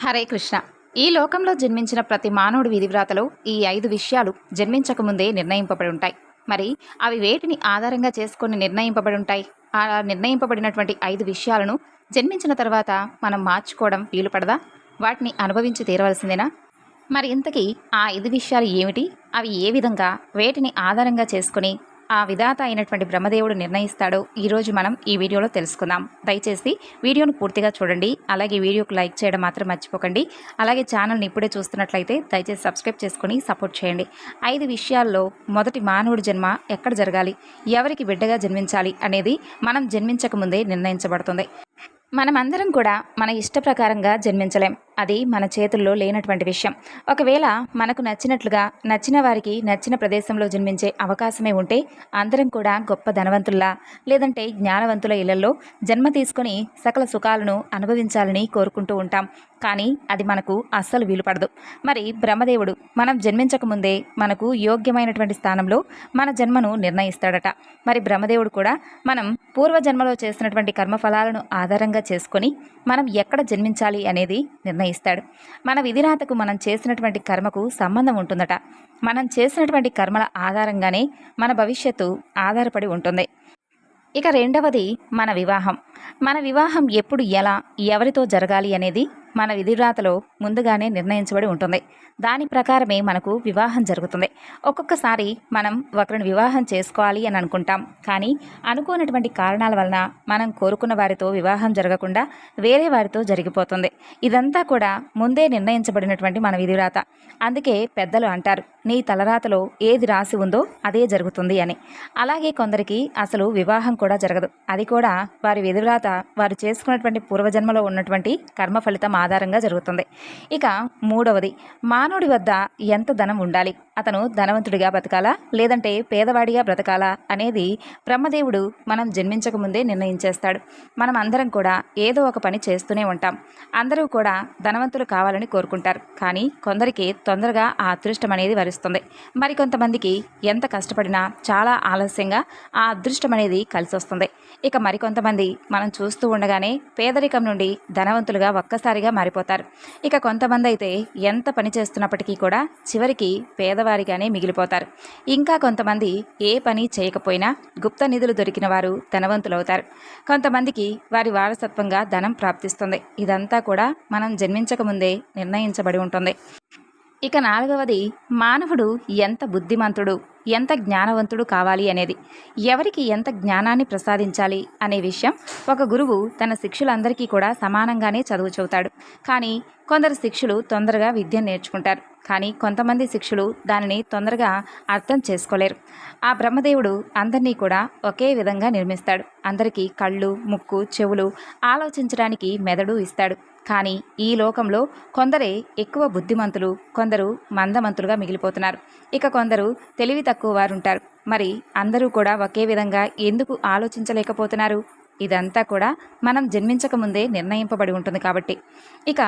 హరే కృష్ణ. ఈ లోకంలో జన్మించిన ప్రతి మానవుడి విధివ్రాతలో ఈ 5 విషయాలు జన్మించకముందే నిర్ణయింపబడి ఉంటాయి. మరి అవి వేటిని ఆధారంగా చేసుకొని నిర్ణయింపబడి ఉంటాయి? ఆ నిర్ణయింపబడినటువంటి 5 విషయాలను జన్మించిన తర్వాత మనం మార్చుకోవడం వీలు పడదా? వాటిని అనుభవించి తీరవలసిందేనా? మరి ఇంతకీ ఆ 5 విషయాలు ఏమిటి? అవి ఏ విధంగా వేటిని ఆధారంగా చేసుకొని ఆ విధాత అయినటువంటి బ్రహ్మదేవుడు నిర్ణయిస్తాడో ఈరోజు మనం ఈ వీడియోలో తెలుసుకుందాం. దయచేసి వీడియోను పూర్తిగా చూడండి. అలాగే వీడియోకు లైక్ చేయడం మాత్రం మర్చిపోకండి. అలాగే ఛానల్ని ఇప్పుడే చూస్తున్నట్లయితే దయచేసి సబ్స్క్రైబ్ చేసుకుని సపోర్ట్ చేయండి. 5 విషయాల్లో మొదటి మానవుడి జన్మ ఎక్కడ జరగాలి, ఎవరికి బిడ్డగా జన్మించాలి అనేది మనం జన్మించకముందే నిర్ణయించబడుతుంది. మనమందరం కూడా మన ఇష్ట ప్రకారంగా జన్మించలేం. అది మన చేతుల్లో లేనటువంటి విషయం. ఒకవేళ మనకు నచ్చినట్లుగా నచ్చిన వారికి నచ్చిన ప్రదేశంలో జన్మించే అవకాశమే ఉంటే అందరం కూడా గొప్ప ధనవంతుల్లా లేదంటే జ్ఞానవంతుల ఇళ్లలో జన్మ తీసుకొని సకల సుఖాలను అనుభవించాలని కోరుకుంటూ ఉంటాం. కానీ అది మనకు అస్సలు వీలుపడదు. మరి బ్రహ్మదేవుడు మనం జన్మించకముందే మనకు యోగ్యమైనటువంటి స్థానంలో మన జన్మను నిర్ణయిస్తాడట. మరి బ్రహ్మదేవుడు కూడా మనం పూర్వజన్మలో చేసినటువంటి కర్మఫలాలను ఆధారంగా చేసుకొని మనం ఎక్కడ జన్మించాలి అనేది నిర్ణయిస్తాడు. మన విధిరాతకు మనం చేసినటువంటి కర్మకు సంబంధం ఉంటుందట. మనం చేసినటువంటి కర్మల ఆధారంగానే మన భవిష్యత్తు ఆధారపడి ఉంటుంది. ఇక రెండవది మన వివాహం. మన వివాహం ఎప్పుడు, ఎలా, ఎవరితో జరగాలి అనేది మన విధిరాతలో ముందుగానే నిర్ణయించబడి ఉంటుంది. దాని ప్రకారమే మనకు వివాహం జరుగుతుంది. ఒక్కొక్కసారి మనం ఒకరిని వివాహం చేసుకోవాలి అని అనుకుంటాం. కానీ అనుకోనటువంటి కారణాల వలన మనం కోరుకున్న వారితో వివాహం జరగకుండా వేరే వారితో జరిగిపోతుంది. ఇదంతా కూడా ముందే నిర్ణయించబడినటువంటి మన విధిరాత. అందుకే పెద్దలు అంటారు, నీ తలరాతలో ఏది రాసి ఉందో అదే జరుగుతుంది అని. అలాగే కొందరికి అసలు వివాహం కూడా జరగదు. అది కూడా వారి విధిరాత వారు చేసుకున్నటువంటి పూర్వజన్మలో ఉన్నటువంటి కర్మ ఫలితం ఆధారంగా జరుగుతుంది. ఇక మూడవది, మానవుడి వద్ద ఎంత ధనం ఉండాలి, అతను ధనవంతుడిగా బ్రతకాలా లేదంటే పేదవాడిగా బ్రతకాలా అనేది బ్రహ్మదేవుడు మనం జన్మించకముందే నిర్ణయించేస్తాడు. మనం అందరం కూడా ఏదో ఒక పని చేస్తూనే ఉంటాం. అందరూ కూడా ధనవంతులు కావాలని కోరుకుంటారు. కానీ కొందరికి తొందరగా ఆ అదృష్టం అనేది వరిస్తుంది. మరికొంతమందికి ఎంత కష్టపడినా చాలా ఆలస్యంగా ఆ అదృష్టం అనేది కలిసి వస్తుంది. ఇక మరికొంతమంది మనం చూస్తూ ఉండగానే పేదరికం నుండి ధనవంతులుగా ఒక్కసారిగా మారిపోతారు. ఇక కొంతమంది అయితే ఎంత పని చేస్తున్నప్పటికీ కూడా చివరికి పేదవారిగానే మిగిలిపోతారు. ఇంకా కొంతమంది ఏ పని చేయకపోయినా గుప్త నిధులు దొరికిన వారు ధనవంతులవుతారు. కొంతమందికి వారి వారసత్వంగా ధనం ప్రాప్తిస్తుంది. ఇదంతా కూడా మనం జన్మించకముందే నిర్ణయించబడి ఉంటుంది. ఇక నాలుగవది, మానవుడు ఎంత బుద్ధిమంతుడు, ఎంత జ్ఞానవంతుడు కావాలి అనేది. ఎవరికి ఎంత జ్ఞానాన్ని ప్రసాదించాలి అనే విషయం ఒక గురువు తన శిష్యులందరికీ కూడా సమానంగానే చదువు చెబుతాడు. కానీ కొందరు శిష్యులు తొందరగా విద్యను నేర్చుకుంటారు. కానీ కొంతమంది శిష్యులు దానిని తొందరగా అర్థం చేసుకోలేరు. ఆ బ్రహ్మదేవుడు అందరినీ కూడా ఒకే విధంగా నిర్మిస్తాడు. అందరికీ కళ్ళు, ముక్కు, చెవులు, ఆలోచించడానికి మెదడు ఇస్తాడు. కానీ ఈ లోకంలో కొందరే ఎక్కువ బుద్ధిమంతులు, కొందరు మందమంతులుగా మిగిలిపోతున్నారు. ఇక కొందరు తెలివి తక్కువ వారు ఉంటారు. మరి అందరూ కూడా ఒకే విధంగా ఎందుకు ఆలోచించలేకపోతున్నారు? ఇదంతా కూడా మనం జన్మించకముందే నిర్ణయింపబడి ఉంటుంది కాబట్టి. ఇక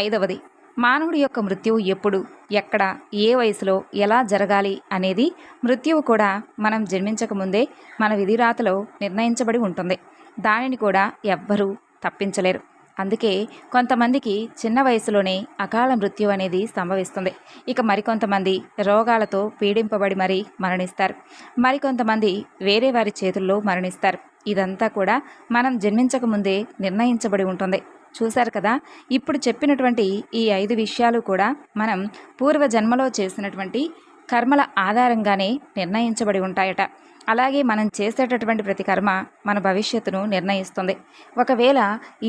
ఐదవది, మానవుడి యొక్క మృత్యువు ఎప్పుడు, ఎక్కడ, ఏ వయసులో, ఎలా జరగాలి అనేది మృత్యువు కూడా మనం జన్మించకముందే మన విధిరాతలో నిర్ణయించబడి ఉంటుంది. దానిని కూడా ఎవ్వరూ తప్పించలేరు. అందుకే కొంతమందికి చిన్న వయసులోనే అకాల మృత్యు అనేది సంభవిస్తుంది. ఇక మరికొంతమంది రోగాలతో పీడింపబడి మరీ మరణిస్తారు. మరికొంతమంది వేరే వారి చేతుల్లో మరణిస్తారు. ఇదంతా కూడా మనం జన్మించకముందే నిర్ణయించబడి ఉంటుంది. చూశారు కదా, ఇప్పుడు చెప్పినటువంటి ఈ 5 విషయాలు కూడా మనం పూర్వజన్మలో చేసినటువంటి కర్మల ఆధారంగానే నిర్ణయించబడి ఉంటాయట. అలాగే మనం చేసేటటువంటి ప్రతి కర్మ మన భవిష్యత్తును నిర్ణయిస్తుంది. ఒకవేళ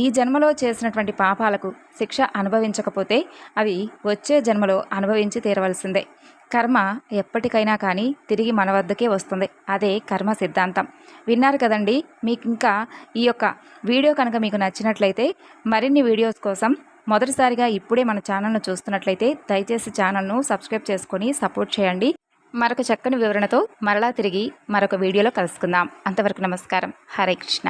ఈ జన్మలో చేసినటువంటి పాపాలకు శిక్ష అనుభవించకపోతే అవి వచ్చే జన్మలో అనుభవించి తీరవలసిందే. కర్మ ఎప్పటికైనా కానీ తిరిగి మన వద్దకే వస్తుంది. అదే కర్మ సిద్ధాంతం. విన్నారు కదండి. మీకు ఇంకా ఈ యొక్క వీడియో కనుక మీకు నచ్చినట్లయితే మరిన్ని వీడియోస్ కోసం మొదటిసారిగా ఇప్పుడే మన ఛానల్ను చూస్తున్నట్లయితే దయచేసి ఛానల్ను సబ్స్క్రైబ్ చేసుకొని సపోర్ట్ చేయండి. మరొక చక్కని వివరణతో మరలా తిరిగి మరొక వీడియోలో కలుసుకుందాం. అంతవరకు నమస్కారం. హరే కృష్ణ.